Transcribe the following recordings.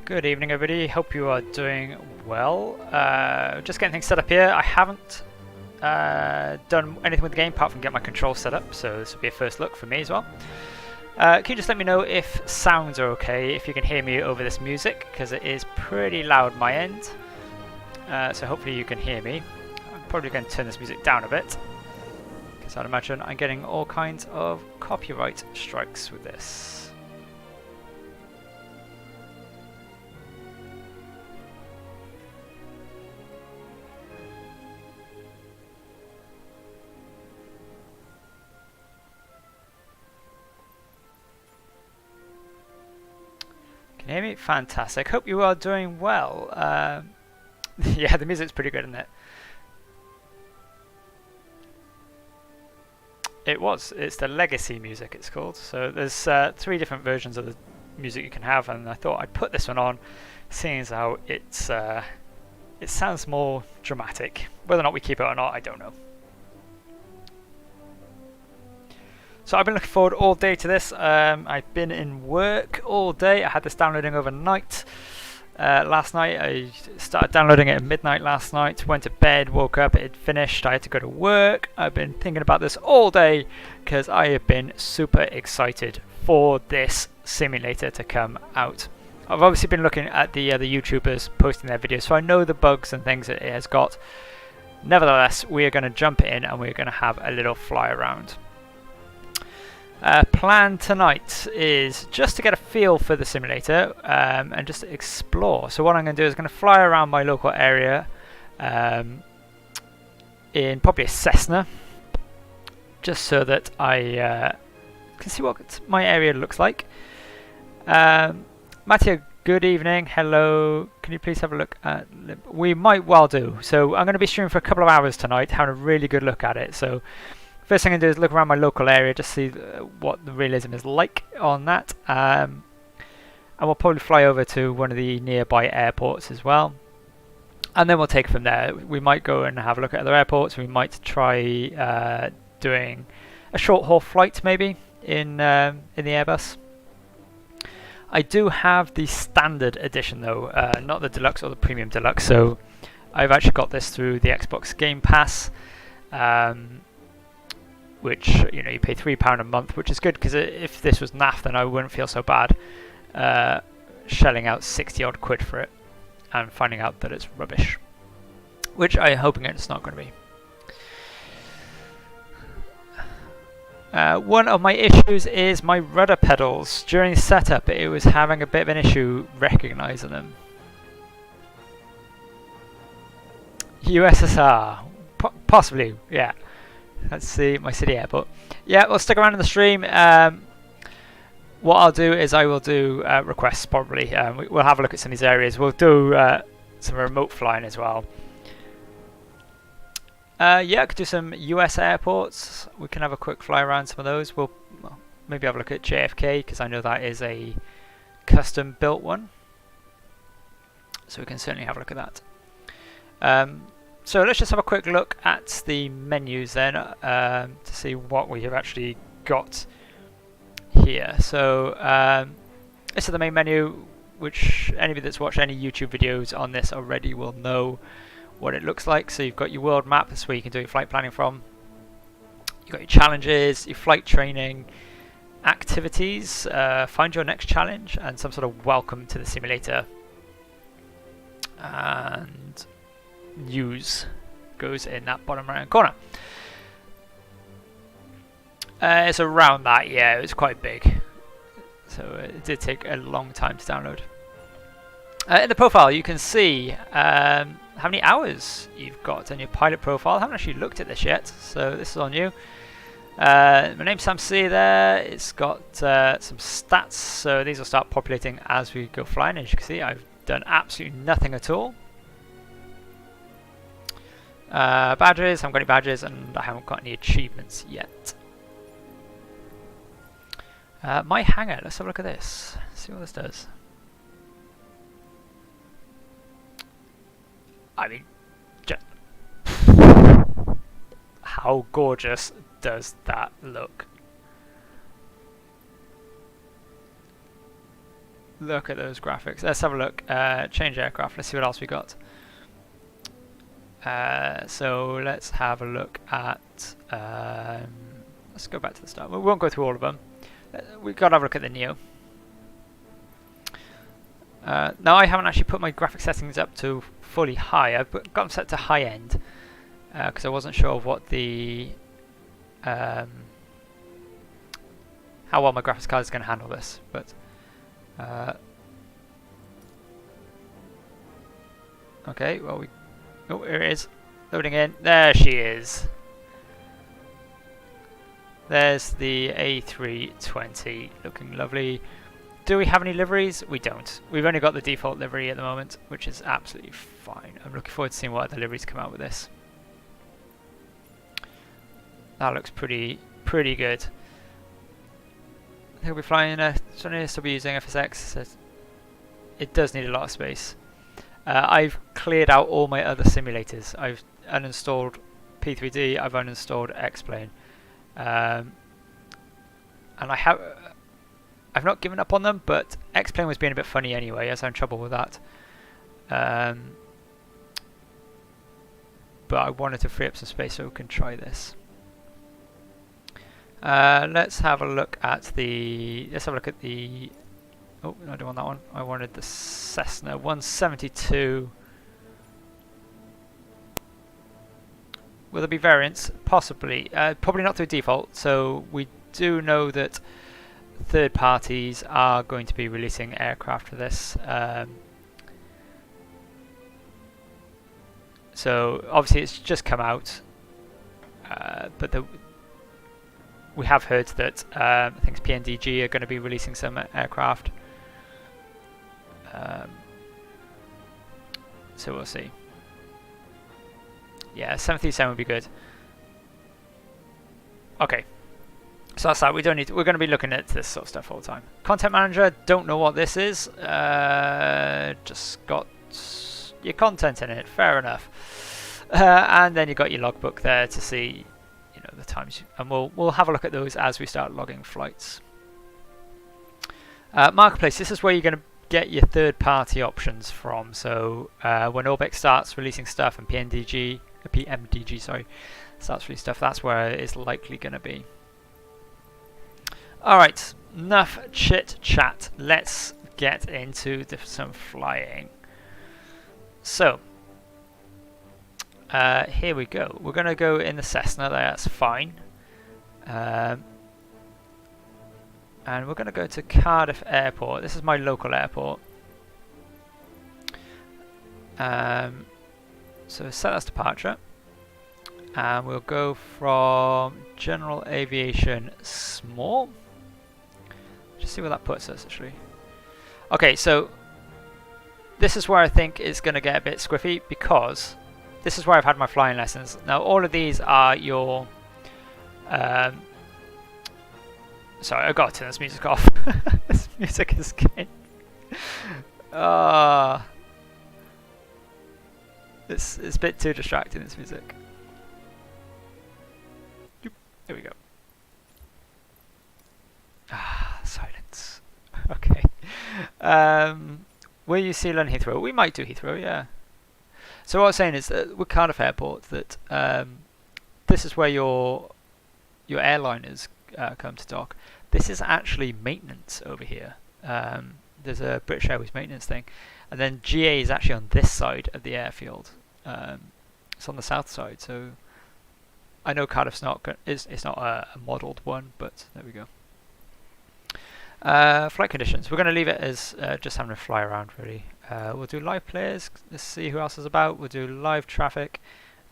Good evening, everybody. Hope you are doing well. Just getting things set up here. I haven't done anything with the game apart from get my controls set up, so this will be a first look for me as well. Can you just let me know if sounds are okay, if you can hear me over this music, because it is pretty loud my end. So hopefully you can hear me. I'm probably going to turn this music down a bit, because I'd imagine I'm getting all kinds of copyright strikes with this. Can you hear me? Fantastic. Hope you are doing well. Yeah, the music's pretty good, isn't it? It's the Legacy music, it's called. So there's 3 different versions of the music you can have, and I thought I'd put this one on, seeing as how it sounds more dramatic. Whether or not we keep it or not, I don't know. So I've been looking forward all day to this. I've been in work all day. I had this downloading overnight. Last night I started downloading it at midnight last night, went to bed, woke up, it had finished, I had to go to work. I've been thinking about this all day because I have been super excited for this simulator to come out. I've obviously been looking at the other YouTubers posting their videos, so I know the bugs and things that it has got. Nevertheless, we are going to jump in and we're going to have a little fly around. Plan tonight is just to get a feel for the simulator and just explore. So what I'm going to do is going to fly around my local area in probably a Cessna, just so that I can see what my area looks like. Mattia, good evening. Hello. Can you please have a look at... We might well do. So I'm going to be streaming for a couple of hours tonight, having a really good look at it. So first thing I'm going to do is look around my local area, just see what the realism is like on that. And we'll probably fly over to one of the nearby airports as well. And then we'll take it from there. We might go and have a look at other airports. We might try doing a short haul flight maybe in the Airbus. I do have the standard edition though, not the deluxe or the premium deluxe. So I've actually got this through the Xbox Game Pass. Which, you know, you pay £3 a month, which is good because if this was naff, then I wouldn't feel so bad shelling out 60 odd quid for it and finding out that it's rubbish, which I'm hoping it's not going to be. One of my issues is my rudder pedals. During setup, it was having a bit of an issue recognizing them. USSR, possibly, yeah. Let's see, my city airport. Yeah, we'll stick around in the stream. What I'll do is I will do requests probably. We'll have a look at some of these areas. We'll do some remote flying as well. Yeah, I could do some US airports. We can have a quick fly around some of those. We'll maybe have a look at JFK because I know that is a custom built one. So we can certainly have a look at that. So let's just have a quick look at the menus then to see what we have actually got here. So this is the main menu, which anybody that's watched any YouTube videos on this already will know what it looks like. So you've got your world map, that's where you can do your flight planning from. You've got your challenges, your flight training, activities, find your next challenge, and some sort of welcome to the simulator. And use goes in that bottom right hand corner. It's around that, yeah, it was quite big, so it did take a long time to download. In the profile you can see how many hours you've got in your pilot profile. I haven't actually looked at this yet, so this is on you. My name's Sam C there. It's got some stats, so these will start populating as we go flying. As you can see, I've done absolutely nothing at all. Badges, I haven't got any badges, and I haven't got any achievements yet. My hangar, let's have a look at this, see what this does. I mean, just how gorgeous does that look? look at those graphics. Let's have a look. Change aircraft. Let's see what else we got. So let's have a look at. Let's go back to the start. We won't go through all of them. We've got to have a look at the Neo. Now I haven't actually put my graphic settings up to fully high. I've got them set to high end because I wasn't sure of what the how well my graphics card is going to handle this. But okay, well oh, here it is, loading in. There she is. There's the A320, looking lovely. Do we have any liveries? We don't. We've only got the default livery at the moment, which is absolutely fine. I'm looking forward to seeing what other liveries come out with this. That looks pretty good. I think we'll be flying a still be using FSX. So it does need a lot of space. I've cleared out all my other simulators. I've uninstalled P3D. I've uninstalled X-Plane, and I've not given up on them, but X-Plane was being a bit funny anyway, as I'm in trouble with that. But I wanted to free up some space so we can try this. Let's have a look at the. Oh, no, I don't want that one. I wanted the Cessna 172. Will there be variants? Possibly. Probably not through default. So we do know that third parties are going to be releasing aircraft for this. So obviously it's just come out, but we have heard that I think PNDG are going to be releasing some aircraft. So we'll see. Yeah, 737 would be good. Okay. So that's that. We don't need. We're going to be looking at this sort of stuff all the time. Content manager. Don't know what this is. Just got your content in it. Fair enough. And then you got your logbook there to see, you know, the times. And we'll have a look at those as we start logging flights. Marketplace. This is where you're going to get your third-party options from. So when Orbex starts releasing stuff and PMDG starts releasing stuff, that's where it's likely going to be. Alright, enough chit chat. Let's get into some flying. So, here we go. We're going to go in the Cessna, that's fine. And we're going to go to Cardiff Airport. This is my local airport. So set as departure. And we'll go from General Aviation Small. Just see where that puts us, actually. Okay, so this is where I think it's going to get a bit squiffy, because this is where I've had my flying lessons. Now, all of these are your... sorry, I've got to turn this music off. This music is getting... it's a bit too distracting, this music. There we go. Silence. Okay. Will you see London Heathrow? We might do Heathrow, yeah. So what I was saying is that with Cardiff Airport, that this is where your airliners come to dock. This is actually maintenance over here. There's a British Airways maintenance thing, and then GA is actually on this side of the airfield. It's on the south side, so I know Cardiff's it's not a modelled one, but there we go. Flight conditions. We're going to leave it as just having to fly around, really. We'll do live players. Let's see who else is about. We'll do live traffic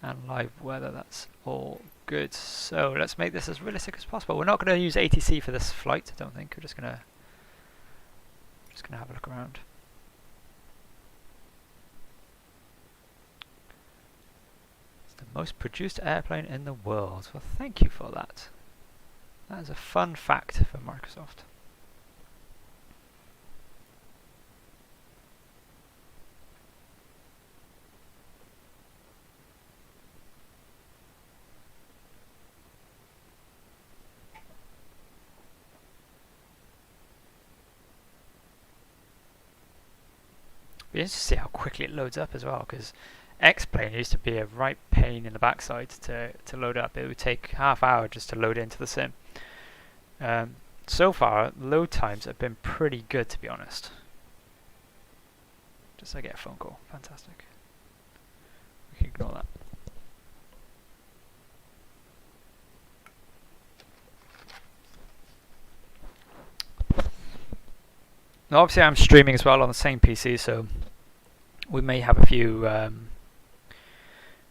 and live weather. That's all good. So let's make this as realistic as possible. We're not going to use ATC for this flight, I don't think. We're just going to have a look around. It's the most produced airplane in the world. Well, thank you for that. That is a fun fact for Microsoft. Be interesting to see how quickly it loads up as well, because X-Plane used to be a right pain in the backside to load up. It would take half-hour just to load into the sim. So far, load times have been pretty good, to be honest. Just I get a phone call. Fantastic. We can ignore that. Now, obviously, I'm streaming as well on the same PC, so we may have a few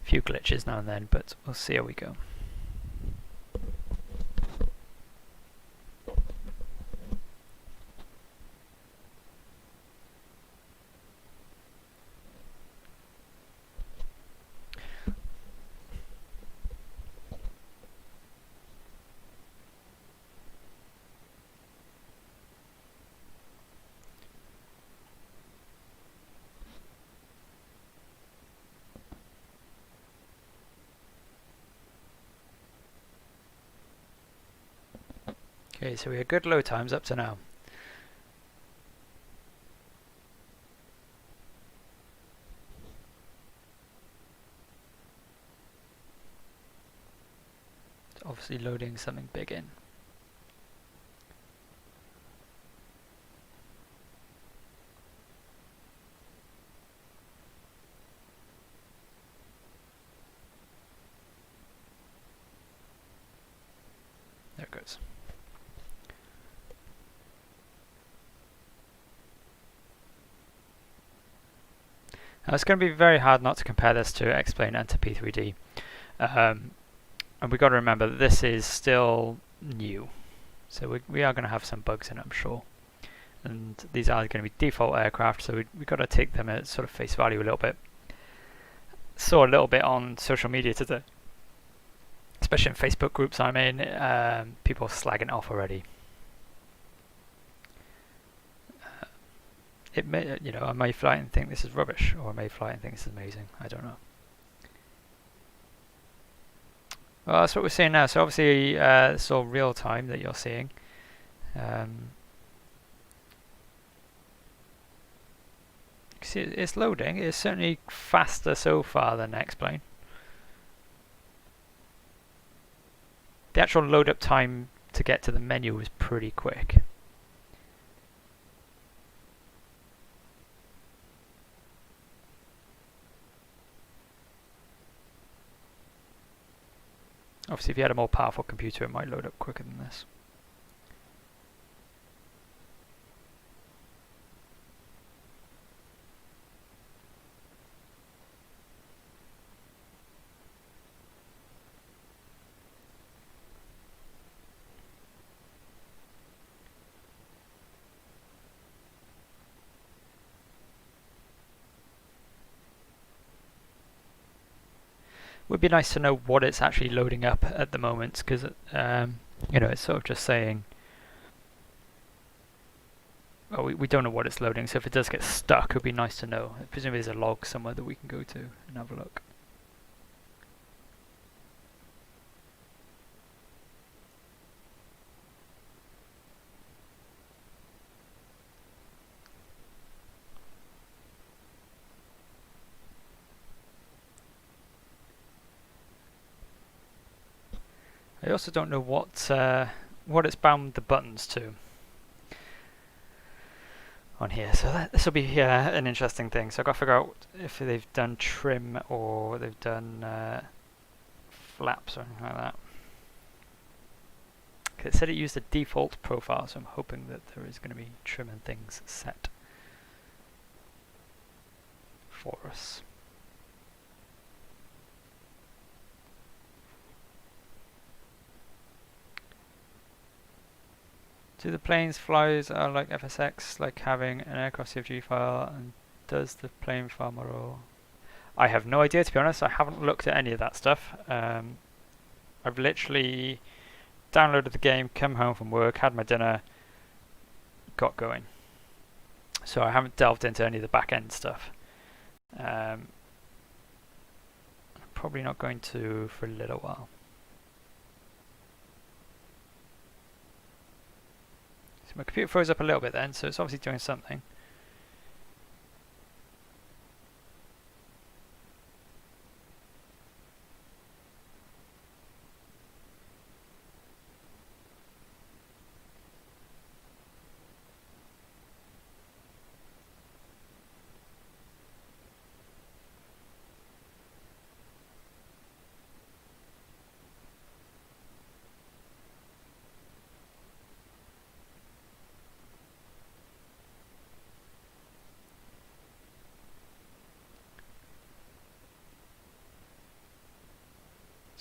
glitches now and then, but we'll see how we go. Okay, so we had good load times up to now. It's obviously loading something big in. There it goes. Now it's going to be very hard not to compare this to X-Plane and to P3D. And we've got to remember that this is still new. So we are going to have some bugs in it, I'm sure. And these are going to be default aircraft, so we've got to take them at sort of face value a little bit. Saw a little bit on social media today, especially in Facebook groups I'm in, people slagging off already. It may, I may fly and think this is rubbish, or I may fly and think this is amazing. I don't know. Well, that's what we're seeing now. So obviously, it's all real time that you're seeing. See, it's loading. It's certainly faster so far than X-Plane. The actual load up time to get to the menu is pretty quick. Obviously, if you had a more powerful computer, it might load up quicker than this. Would be nice to know what it's actually loading up at the moment, because it's sort of just saying, well, we don't know what it's loading, so if it does get stuck, it would be nice to know. Presumably there's a log somewhere that we can go to and have a look. I also don't know what it's bound the buttons to on here, so this will be an interesting thing. So I've got to figure out if they've done trim or they've done flaps or anything like that. It said it used a default profile, so I'm hoping that there is going to be trim and things set for us. Do the planes flies are like FSX, like having an aircraft CFG file, and does the plane file model? I have no idea, to be honest. I haven't looked at any of that stuff. I've literally downloaded the game, come home from work, had my dinner, got going. So I haven't delved into any of the back end stuff. I'm probably not going to for a little while. So my computer froze up a little bit then, so it's obviously doing something.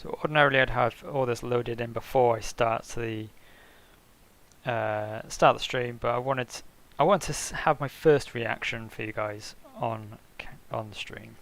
So ordinarily I'd have all this loaded in before I start the stream, but I want to have my first reaction for you guys on the stream.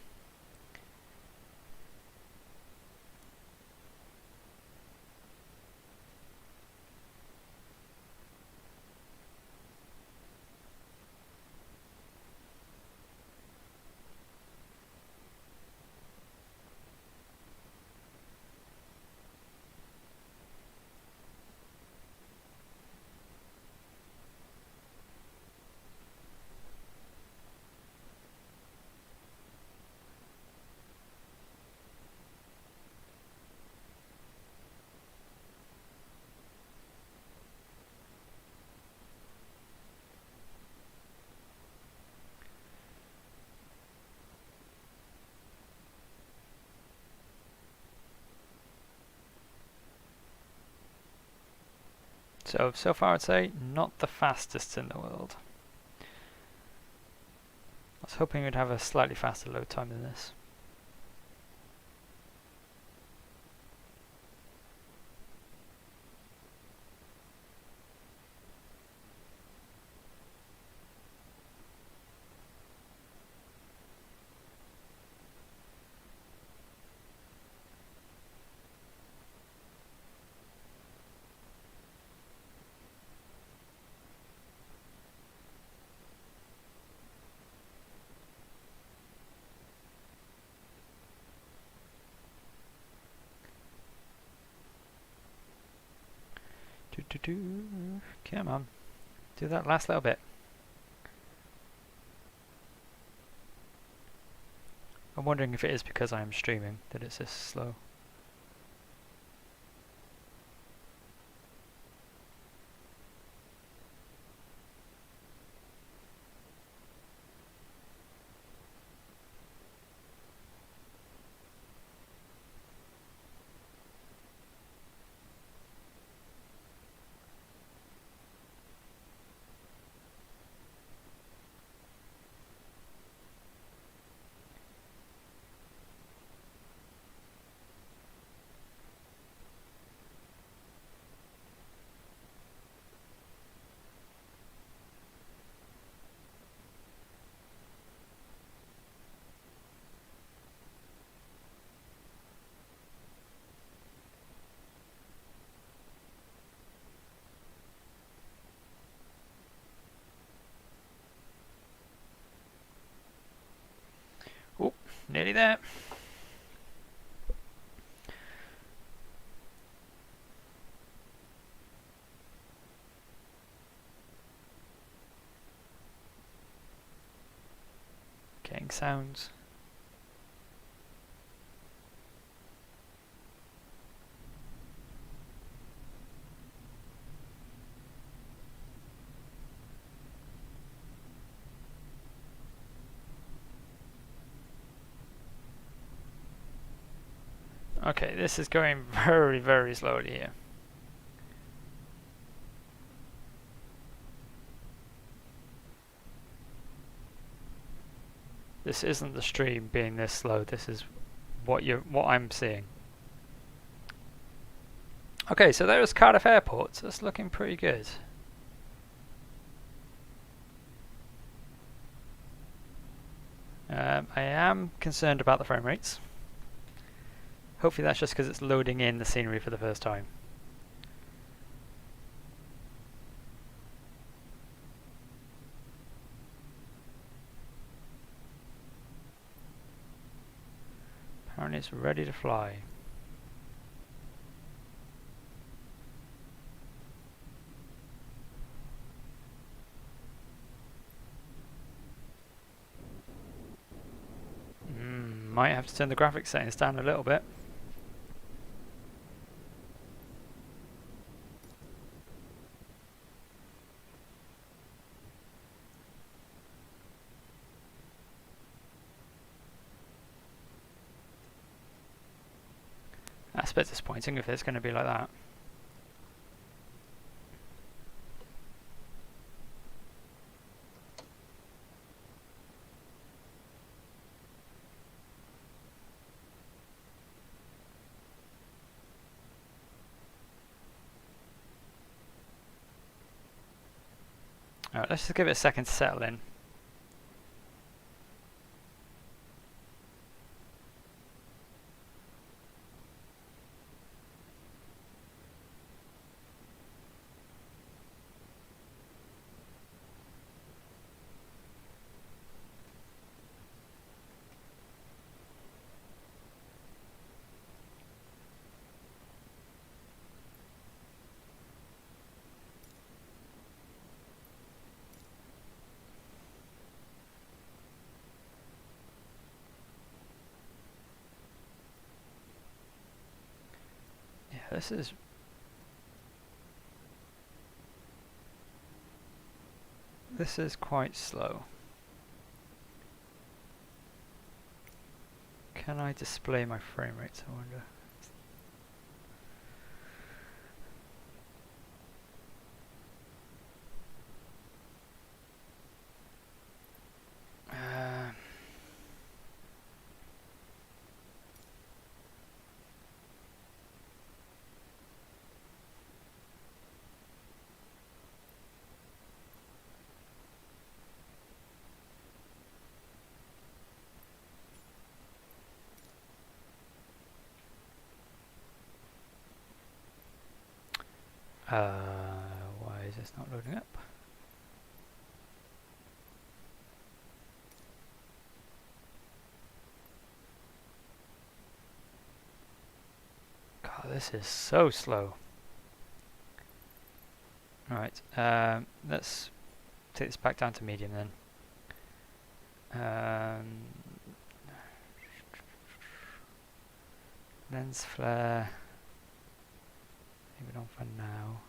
So far I'd say not the fastest in the world. I was hoping we'd have a slightly faster load time than this. Come on, do that last little bit. I'm wondering if it is because I am streaming that it's this slow. Oh, nearly there. Getting sounds. Okay, this is going very, very slowly here. This isn't the stream being this slow. This is what I'm seeing. Okay, so there's Cardiff Airport. That's looking pretty good. I am concerned about the frame rates. Hopefully that's just because it's loading in the scenery for the first time. Apparently it's ready to fly. Might have to turn the graphics settings down a little bit. That's a bit disappointing if it's going to be like that. Alright, let's just give it a second to settle in. Yeah, this is quite slow. Can I display my frame rates, I wonder? Why is this not loading up? God, this is so slow. Right, let's take this back down to medium then. Lens flare. Leave it on for now.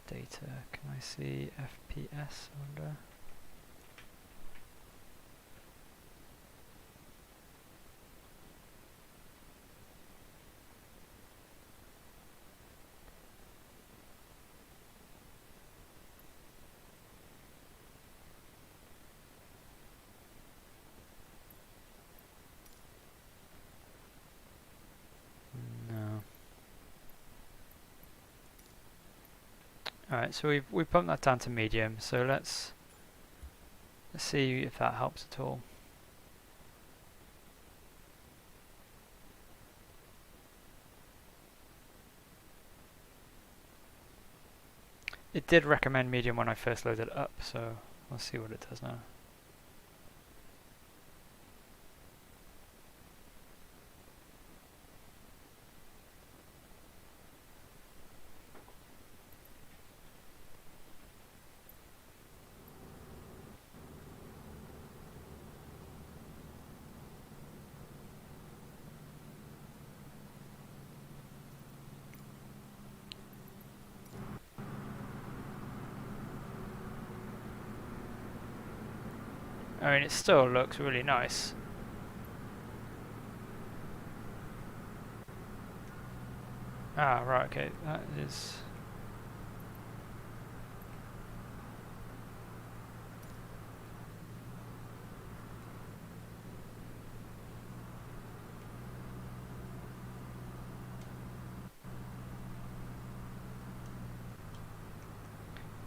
Data, can I see FPS, I wonder? No. Alright, so we've pumped that down to medium, so let's see if that helps at all. It did recommend medium when I first loaded it up, so we'll see what it does now. I mean, it still looks really nice. Ah, right, okay, that is...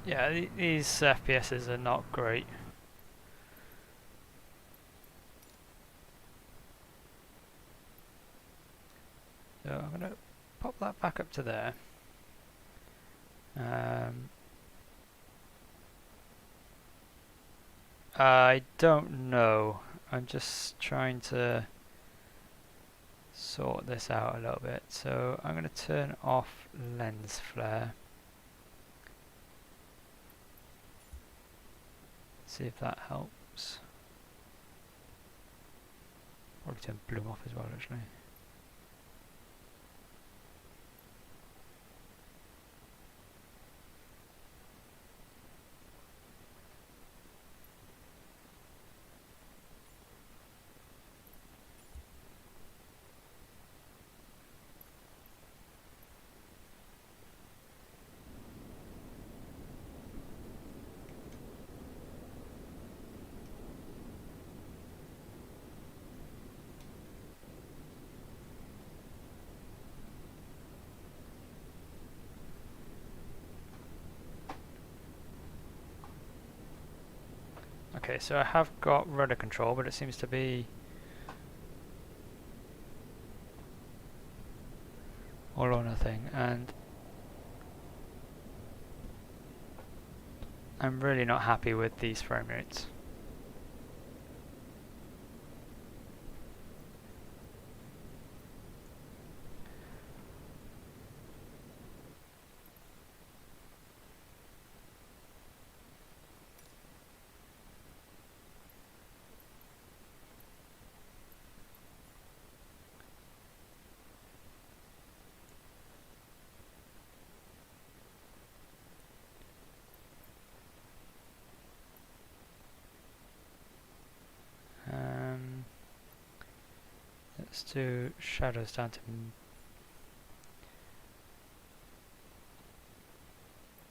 Yeah, these FPSs are not great. So I'm going to pop that back up to there. I don't know. I'm just trying to sort this out a little bit. So I'm going to turn off lens flare. See if that helps. Probably turn bloom off as well, actually. Okay, so I have got rudder control, but it seems to be all or nothing, and I'm really not happy with these frame rates. Let's do shadows down to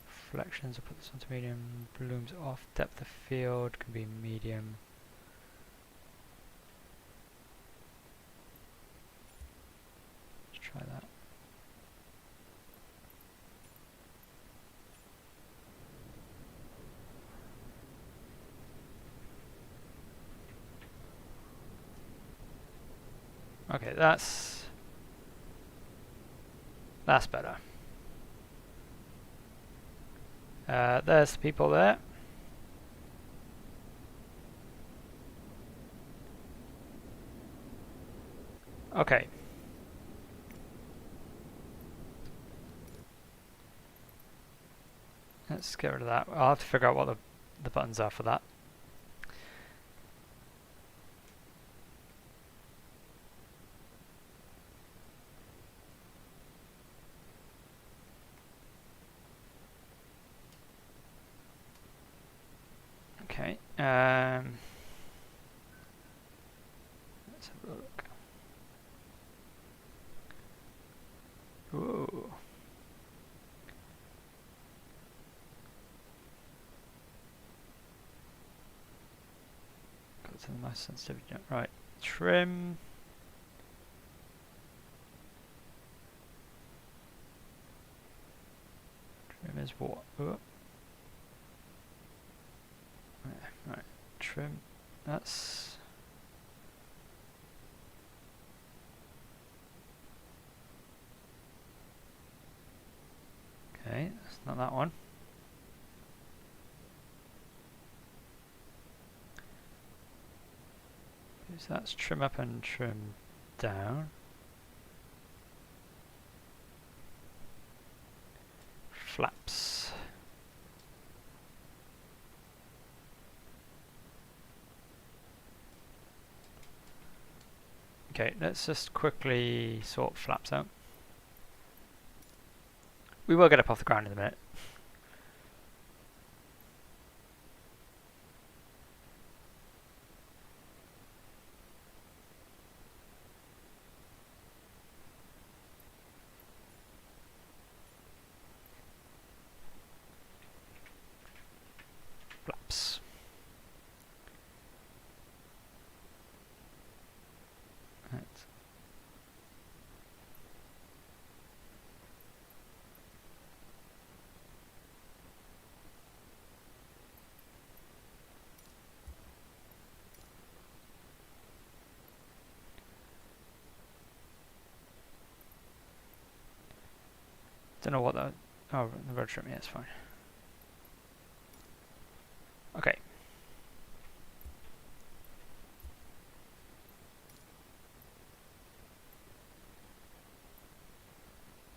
reflections. I'll put this onto medium. Blooms off. Depth of field can be medium. Let's try that. Okay, that's better. There's the people there. Okay. Let's get rid of that. I'll have to figure out what the buttons are for that. Okay. Let's have a look. Ooh. Got to the most sensitivity. Right. Trim. Trim is what? Ooh. Right. Trim. That's. Okay, that's not that one. So that's trim up and trim down. Flaps. Okay, let's just quickly sort flaps out. We will get up off the ground in a minute. Flaps. Right. Don't know what that. Oh, the road trim. Yeah, it's fine. Okay.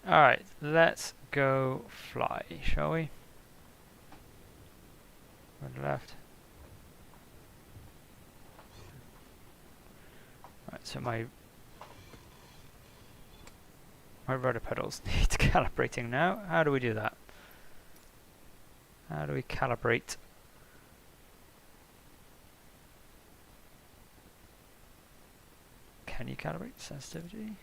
Alright, let's go fly, shall we? Right, left. Right, so my rudder pedals need calibrating now. How do we do that? How do we calibrate? Can you calibrate sensitivity?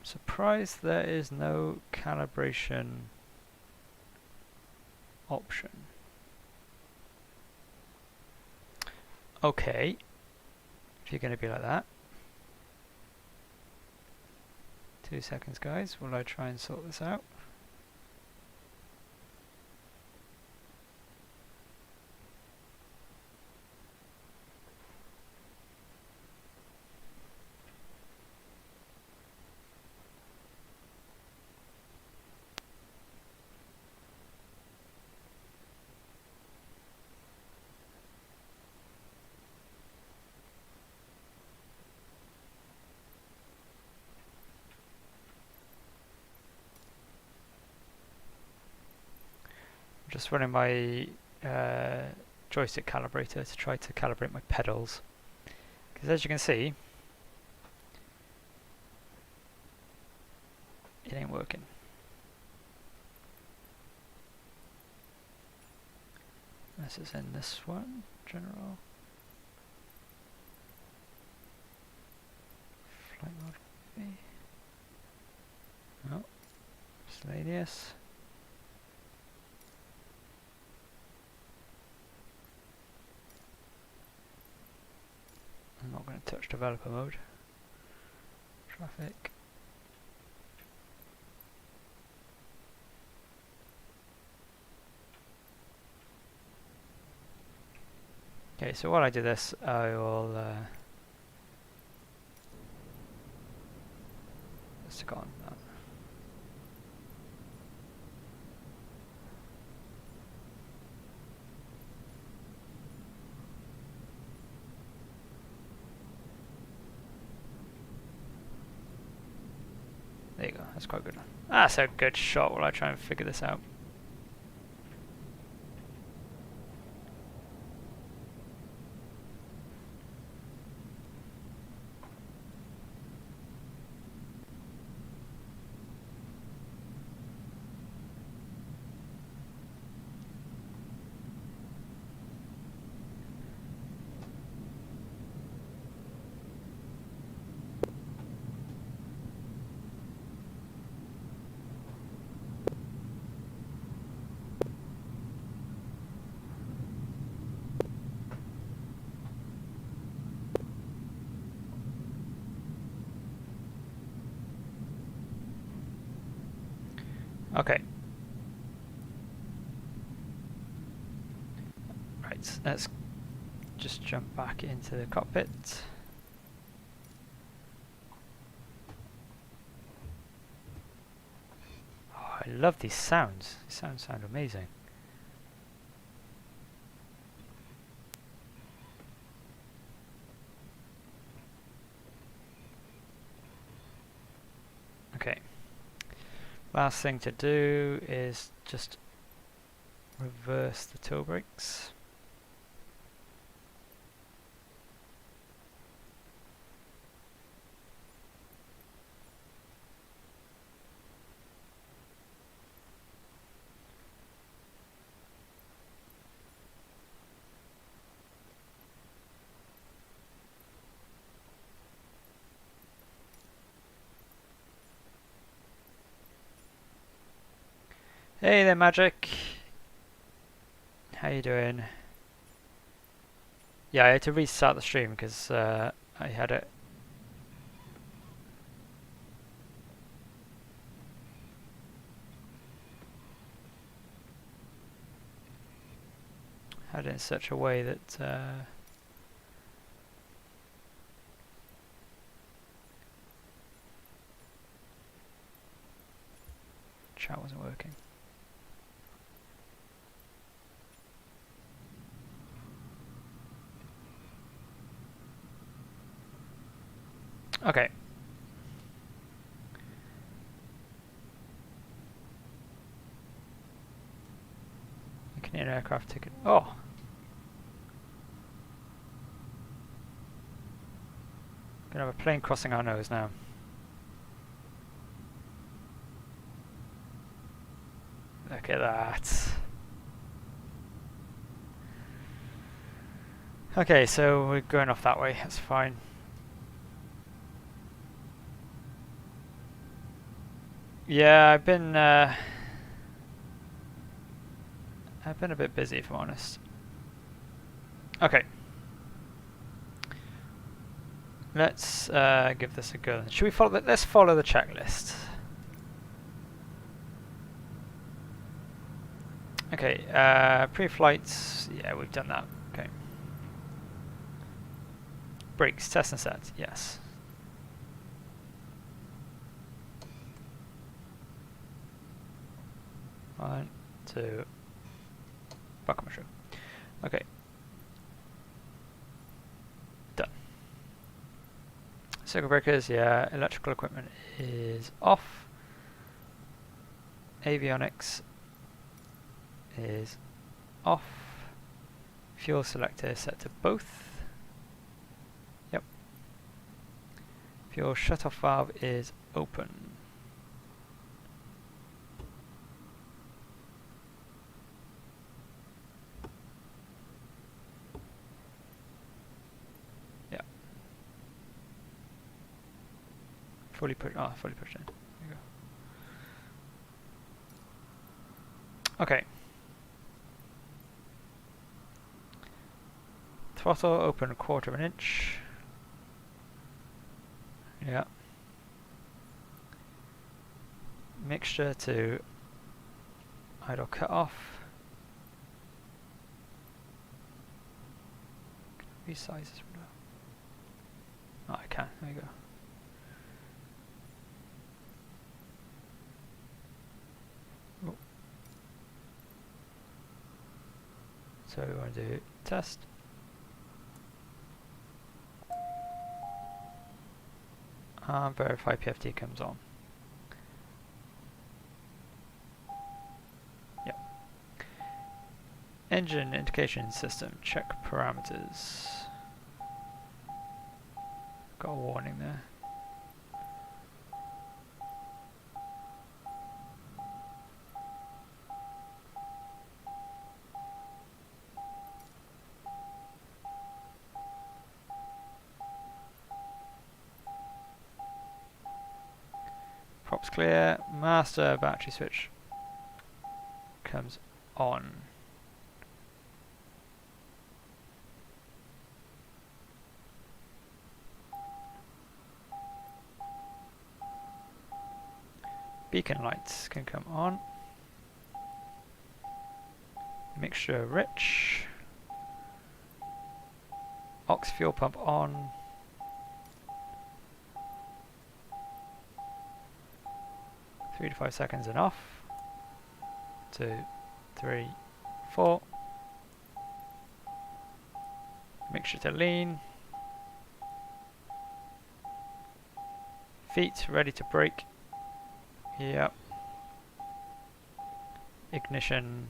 Surprised there is no calibration option. Okay, if you're going to be like that. 2 seconds, guys, while I try and sort this out. Just running my joystick calibrator to try to calibrate my pedals, because as you can see, it ain't working. This is in this one, general. Flight mode maybe. Oh, miscellaneous. I'm not going to touch developer mode. Traffic. Okay, so while I do this, I will stick on that. There you go, that's quite good. That's a good shot while I try and figure this out. Okay. Right, let's just jump back into the cockpit. Oh, I love these sounds. These sounds sound amazing. Okay. Last thing to do is just reverse the toe brakes. Hey there, Magic. How you doing? Yeah, I had to restart the stream because I had it. Had it in such a way that chat wasn't working. Okay. Canadian aircraft ticket. Oh! Gonna have a plane crossing our nose now. Look at that. Okay, so we're going off that way, that's fine. Yeah, I've been I've been a bit busy, if I'm honest. Okay. Let's give this a go. Should we follow let's follow the checklist. Okay, pre-flights, yeah, we've done that. Okay. Brakes, test and set, yes. One, two, buckle mushroom. Okay. Done. Circuit breakers, yeah. Electrical equipment is off. Avionics is off. Fuel selector is set to both. Yep. Fuel shutoff valve is open. Yeah. Fully pushed in. There you go. Okay. Throttle open 1/4 of an inch. Yeah. Mixture to idle cut off. Can I resize this window? Oh, I can. There you go. Oh. So we want to do test. Verify PFD comes on. Yep. Engine indication system, check parameters. Got a warning there. Props clear, master battery switch comes on. Beacon lights can come on. Mixture rich. Ox fuel pump on. Three to 5 seconds and off. 2, 3, 4. Mixture to lean. Feet ready to brake. Yep. Ignition.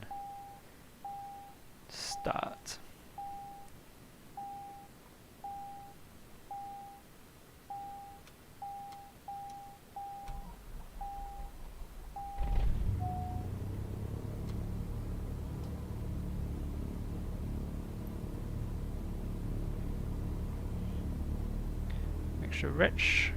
Start. Mixture rich.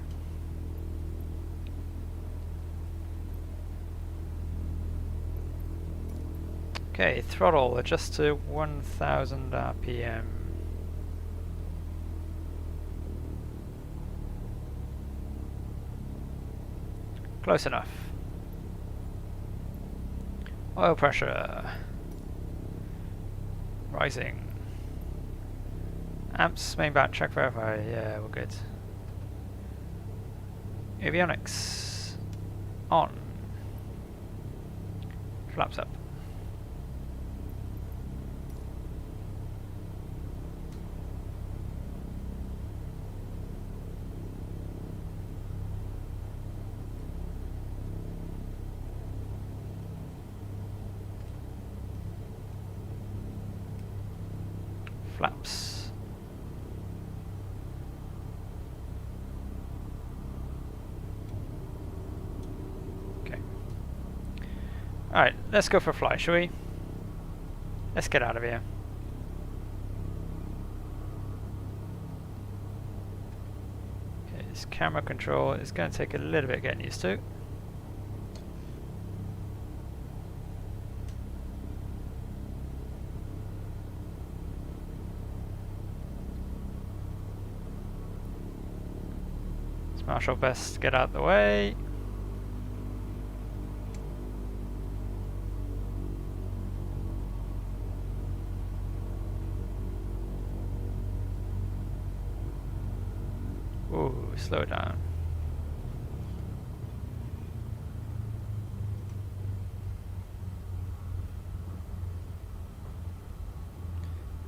Okay, throttle adjust to 1000 RPM. Close enough. Oil pressure rising. Amps, main bat, check verify. Yeah, we're good. Avionics on. Flaps up. Flaps. Okay. Alright, let's go for a fly, shall we? Let's get out of here. Okay, this camera control is going to take a little bit getting used to. Marshal best get out of the way. Ooh, slow down.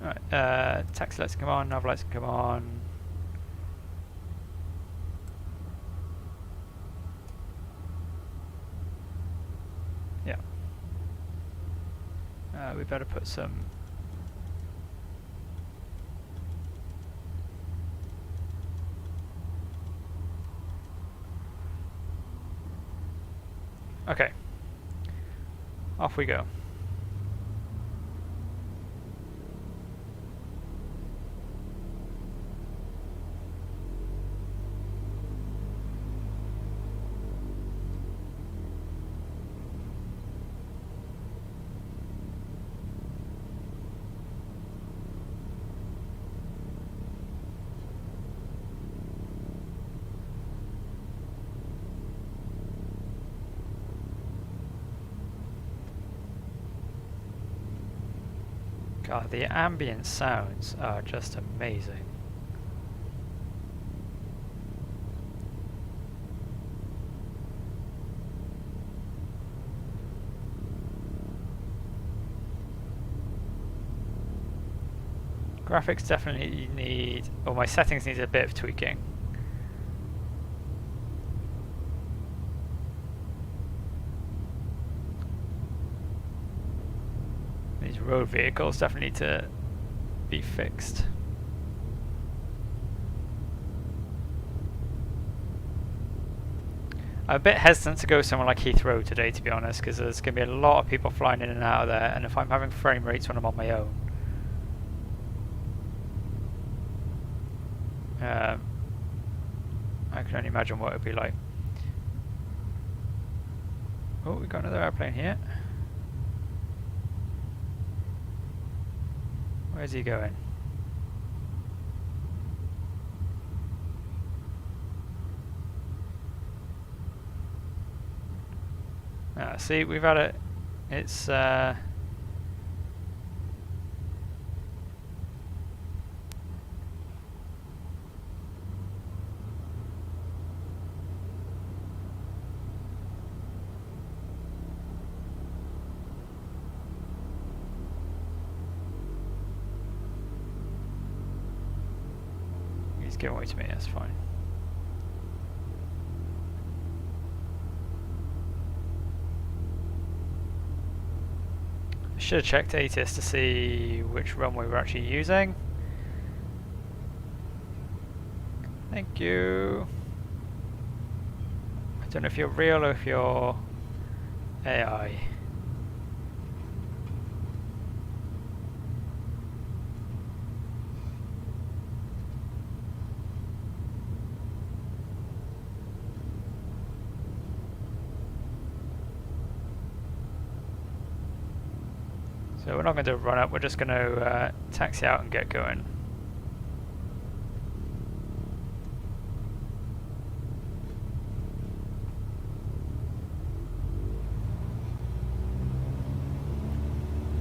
Alright, taxi lights come on, nav lights come on. Yeah. We better put some... Okay. Off we go. God, the ambient sounds are just amazing. Graphics definitely need... oh, my settings need a bit of tweaking. These road vehicles definitely need to be fixed. I'm a bit hesitant to go somewhere like Heathrow today, to be honest, because there's going to be a lot of people flying in and out of there, and if I'm having frame rates when I'm on my own, I can only imagine what it would be like. Oh, we've got another airplane here. Where's he going? See, we've had it. It's he's giving way to me. That's fine. I should have checked ATIS to see which runway we're actually using. Thank you. I don't know if you're real or if you're AI. So we're not going to run up, we're just going to taxi out and get going.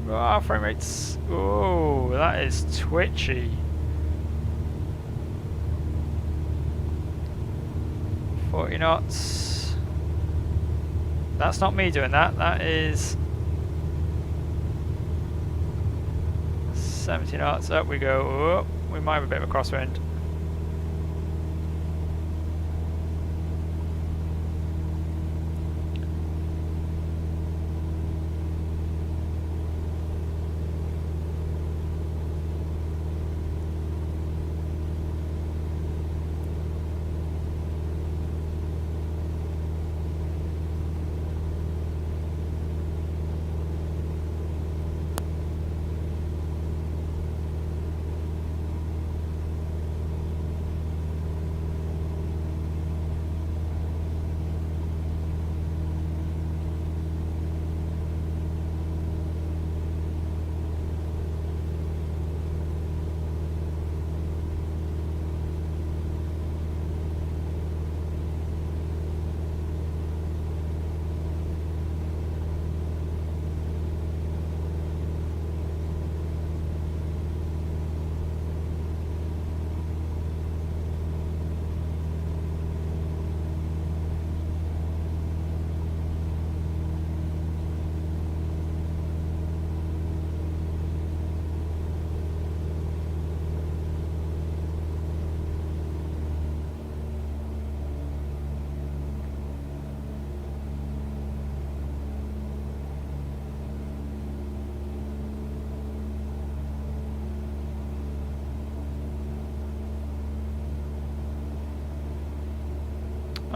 Oh, frame rates. Oh, that is twitchy. 40 knots. That's not me doing that, that is 70 knots. Up we go. Oh, we might have a bit of a crosswind.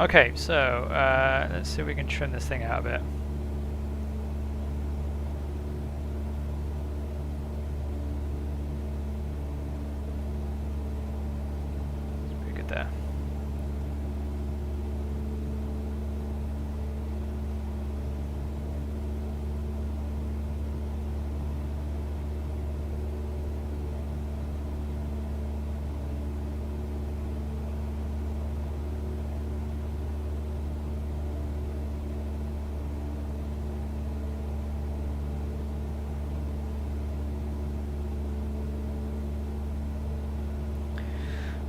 Okay, so let's see if we can trim this thing out a bit. Pretty good there.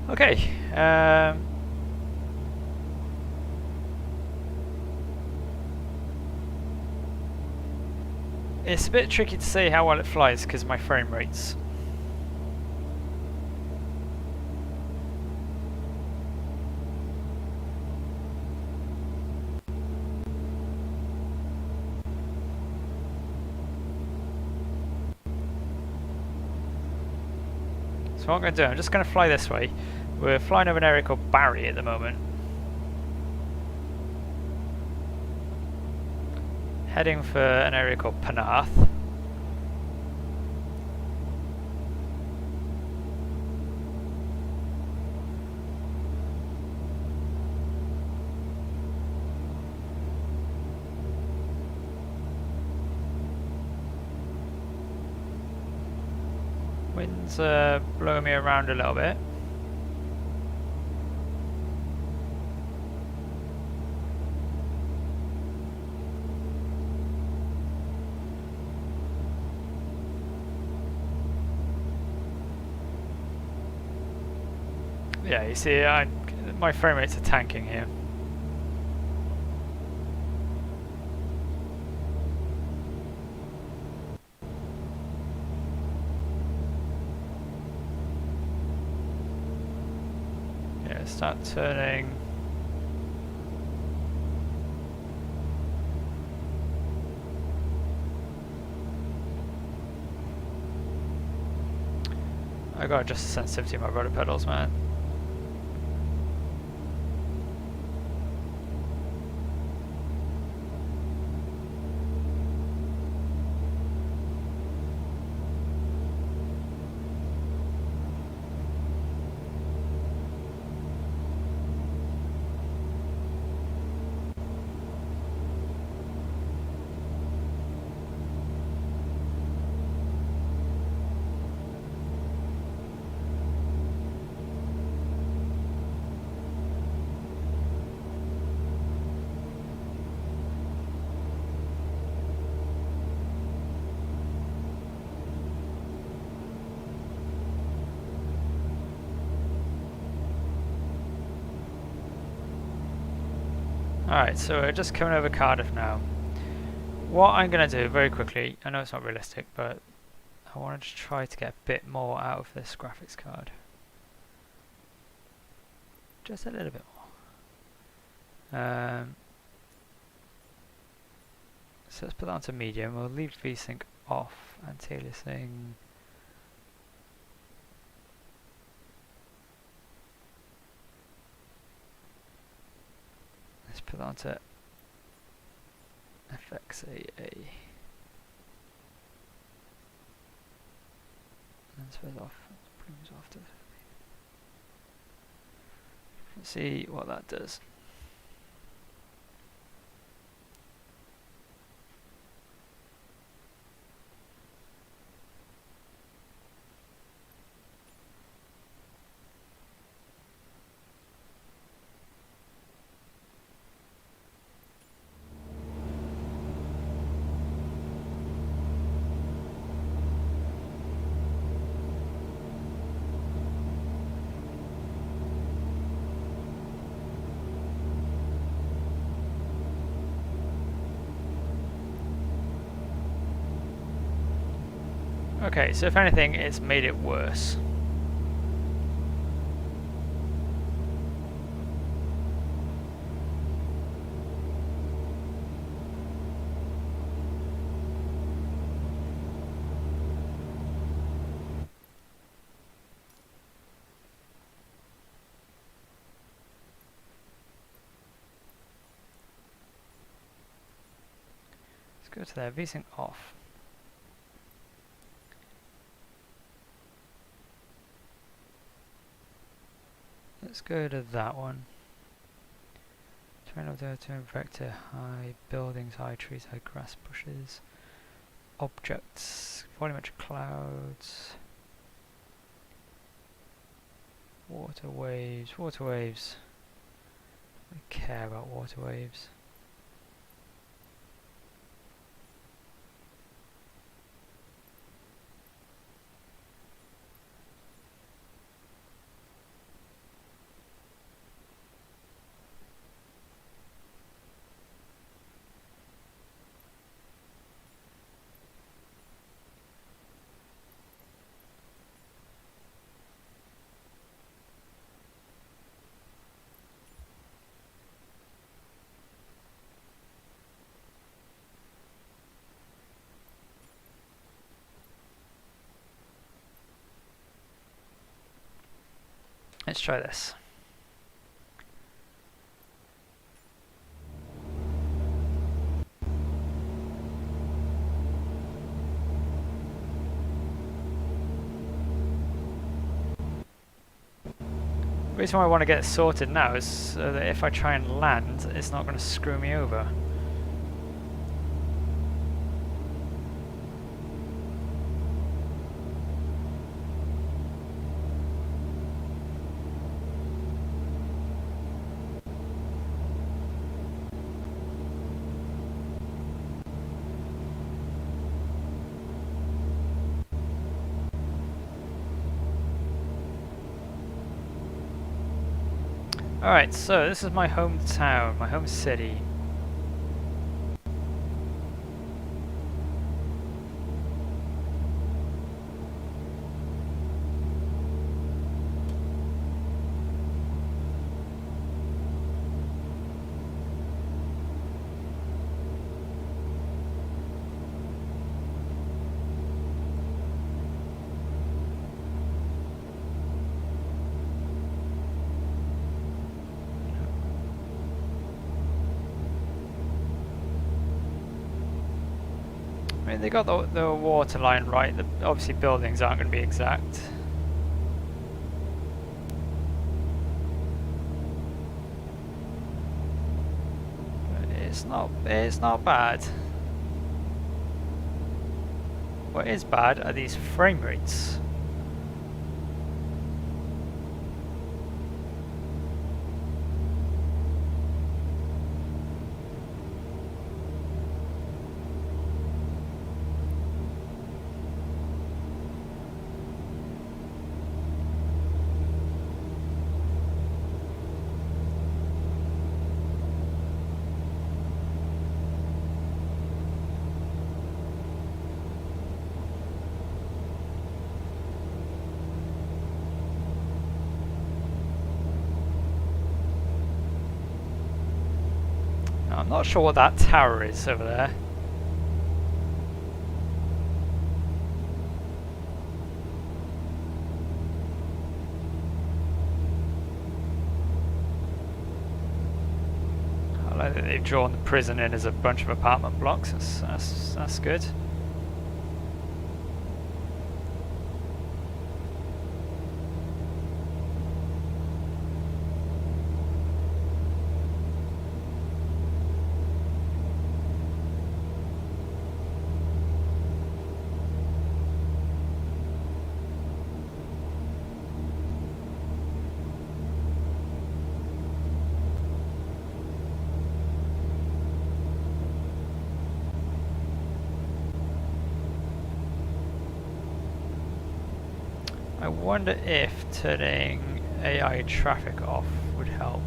Okay. It's a bit tricky to say how well it flies because my frame rates. So what I'm going to do, I'm just going to fly this way. We're flying over an area called Barry at the moment. Heading for an area called Penarth. Wind's blowing me around a little bit. Yeah, you see, my frame rates are tanking here. Yeah, start turning. I gotta adjust the sensitivity of my rudder pedals, man. Alright, so we're just coming over Cardiff now. What I'm going to do very quickly, I know it's not realistic, but I want to try to get a bit more out of this graphics card. Just a little bit more. So let's put that onto medium. We'll leave VSync off, anti-aliasing. Let's put that onto FXAA. And switch off. Let's see what that does. Okay, so if anything, it's made it worse. go to there, VSync off. Let's go to that one. Turn up there, turn vector, high buildings, high trees, high grass bushes, objects, volumetric clouds, water waves, water waves. I don't care about water waves. Let's try this. The reason why I want to get it sorted now is so that if I try and land, it's not going to screw me over. Alright, so this is my hometown, my home city. I mean, they got the water line right. Obviously, buildings aren't going to be exact. But it's not bad. What is bad are these frame rates. I'm not sure what that tower is over there. I like that they've drawn the prison in as a bunch of apartment blocks. That's good. I wonder if turning AI traffic off would help.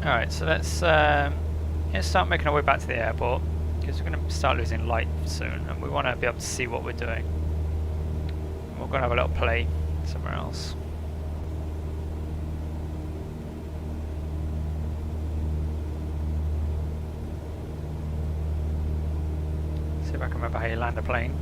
Alright, so let's Let's start making our way back to the airport, because we're going to start losing light soon, and we want to be able to see what we're doing. We're going to have a little play somewhere else. See if I can remember how you land a plane.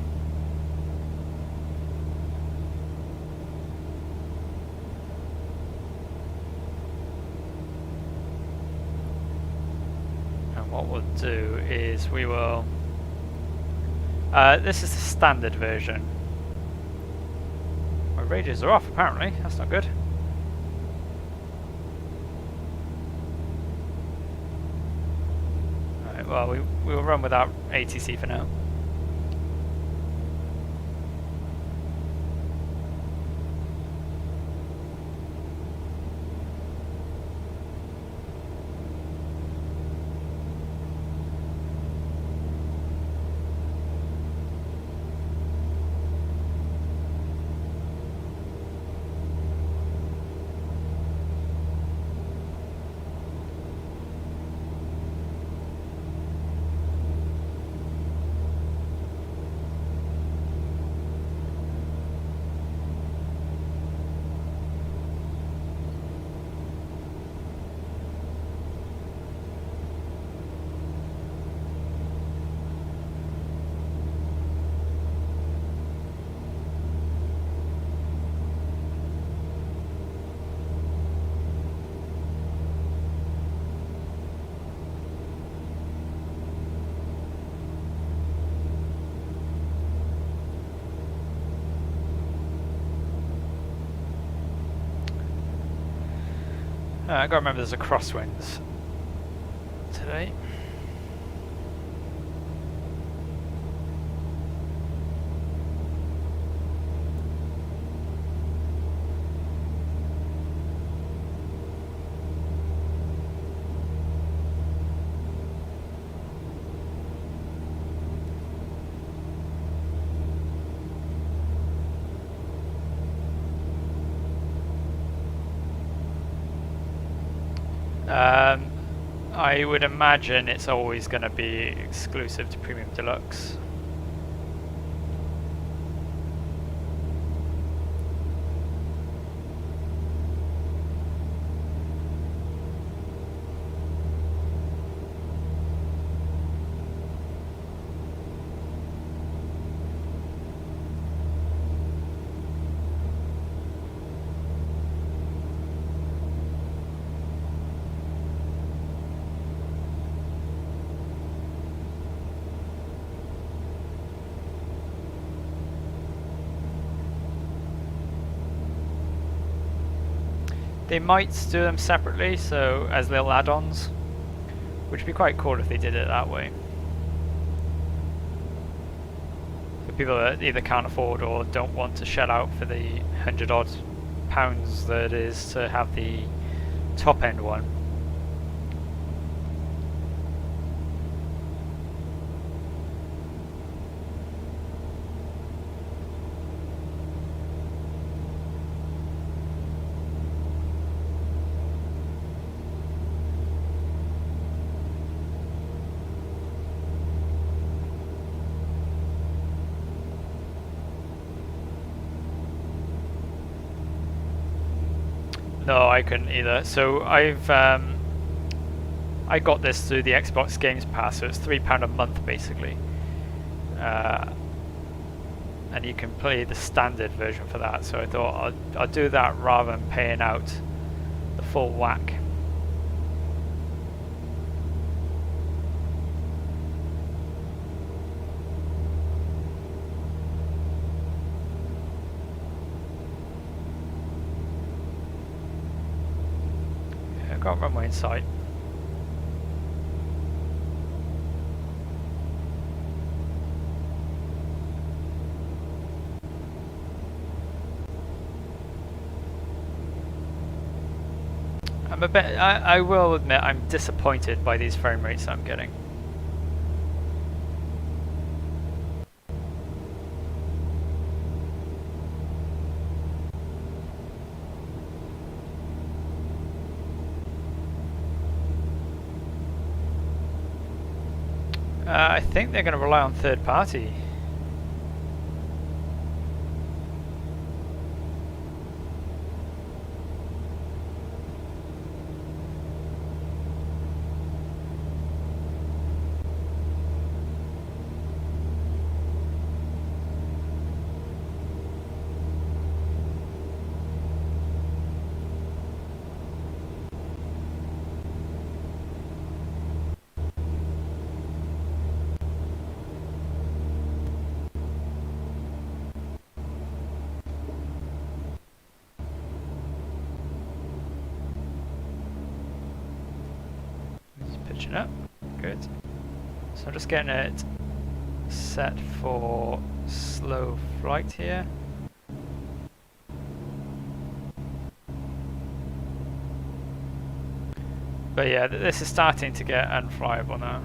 And what we'll do is we will... this is the standard version. My radios are off apparently, that's not good. Alright, well we will run without ATC for now. I gotta remember there's a crosswinds today. I would imagine it's always going to be exclusive to Premium Deluxe. They might do them separately, so as little add-ons, which would be quite cool if they did it that way. For people that either can't afford or don't want to shell out for the £100 odd that it is to have the top end one. No, I couldn't either. So I got this through the Xbox Games Pass, so it's £3 a month basically, and you can play the standard version for that. So I thought I'll do that rather than paying out the full whack. Got runway in sight. I will admit I'm disappointed by these frame rates I'm getting. I think they're going to rely on third party. Just pitching up. Good. So I'm just getting it set for slow flight here. But yeah, this is starting to get unflyable now.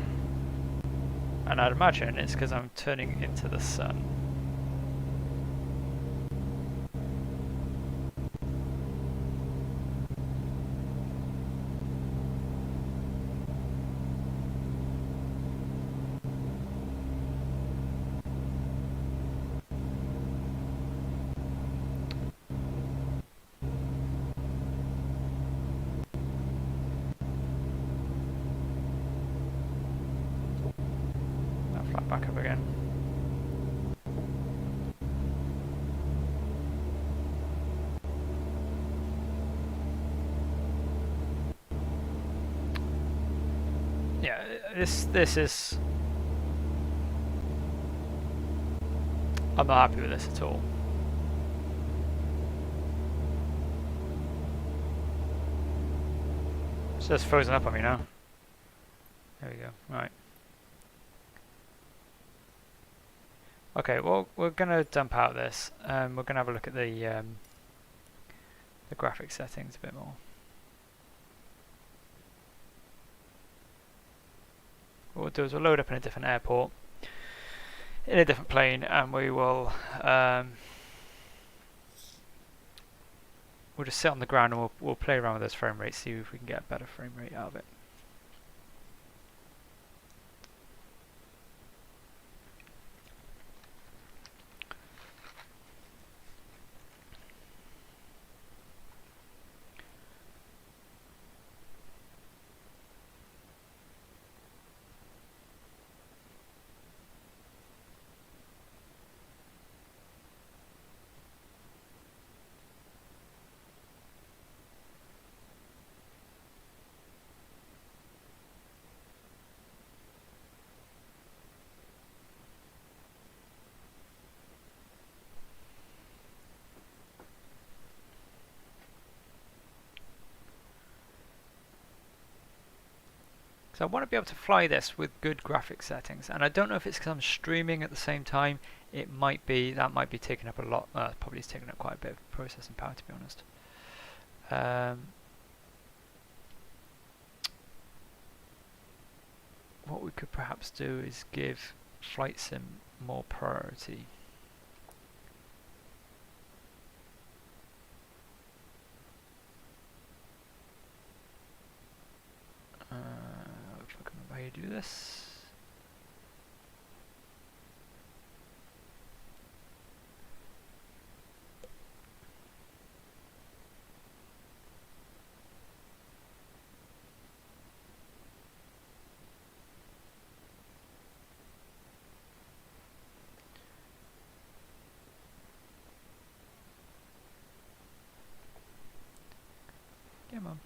And I'd imagine it's because I'm turning into the sun. I'll fly back up again. Yeah, this is... I'm not happy with this at all. It's just frozen up on me now. There we go. Right. Okay, well, we're going to dump out this. We're going to have a look at the graphic settings a bit more. What we'll do is we'll load up in a different airport, in a different plane, and we will we'll just sit on the ground and we'll play around with those frame rates, see if we can get a better frame rate out of it. So I want to be able to fly this with good graphic settings, and I don't know if it's because I'm streaming at the same time. It might be, that might be taking up a lot, probably is taking up quite a bit of processing power, to be honest. What we could perhaps do is give Flight Sim more priority. If I can remember how you do this. Come on.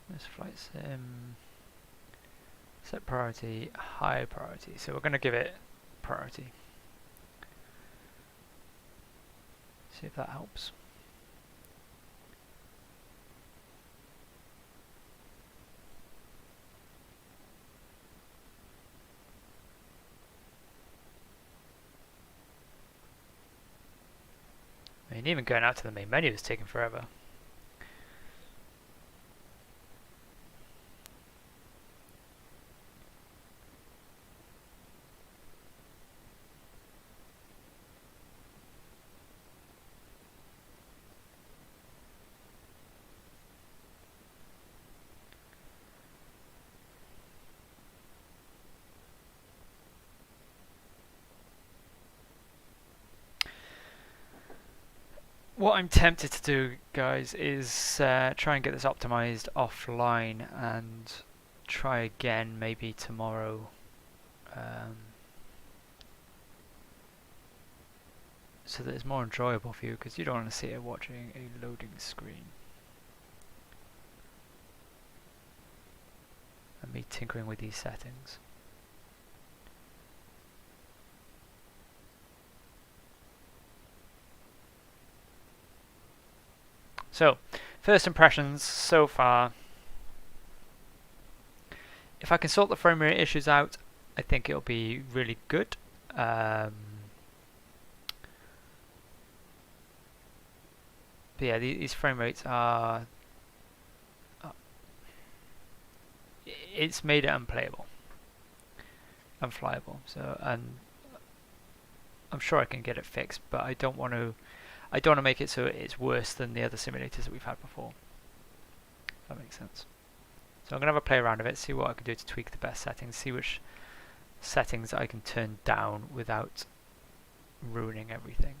This Flight Sim. Set priority, high priority. So we're going to give it priority. See if that helps. May mean, even going out to the main menu is taking forever. What I'm tempted to do, guys, is try and get this optimized offline and try again maybe tomorrow. So that it's more enjoyable for you, because you don't want to sit here watching a loading screen. And me tinkering with these settings. So, first impressions so far. If I can sort the frame rate issues out, I think it'll be really good. But yeah, these frame rates are... it's made it unplayable. Unflyable. So, and I'm sure I can get it fixed, but I don't want to make it so it's worse than the other simulators that we've had before. If that makes sense. So I'm going to have a play around with it, see what I can do to tweak the best settings, see which settings I can turn down without ruining everything.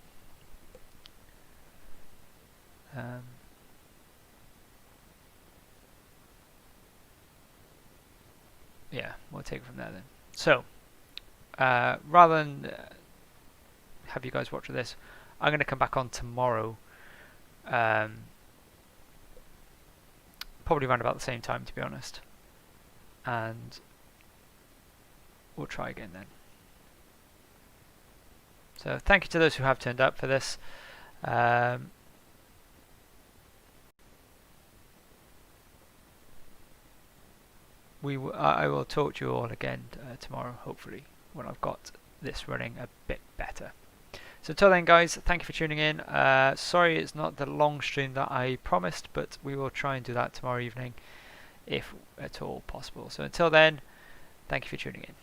Yeah, we'll take it from there then. So, rather than have you guys watch this, I'm going to come back on tomorrow, probably around about the same time, to be honest, and we'll try again then. So thank you to those who have turned up for this. I will talk to you all again tomorrow, hopefully, when I've got this running a bit better. So until then, guys, thank you for tuning in. Sorry it's not the long stream that I promised, but we will try and do that tomorrow evening, if at all possible. So until then, thank you for tuning in.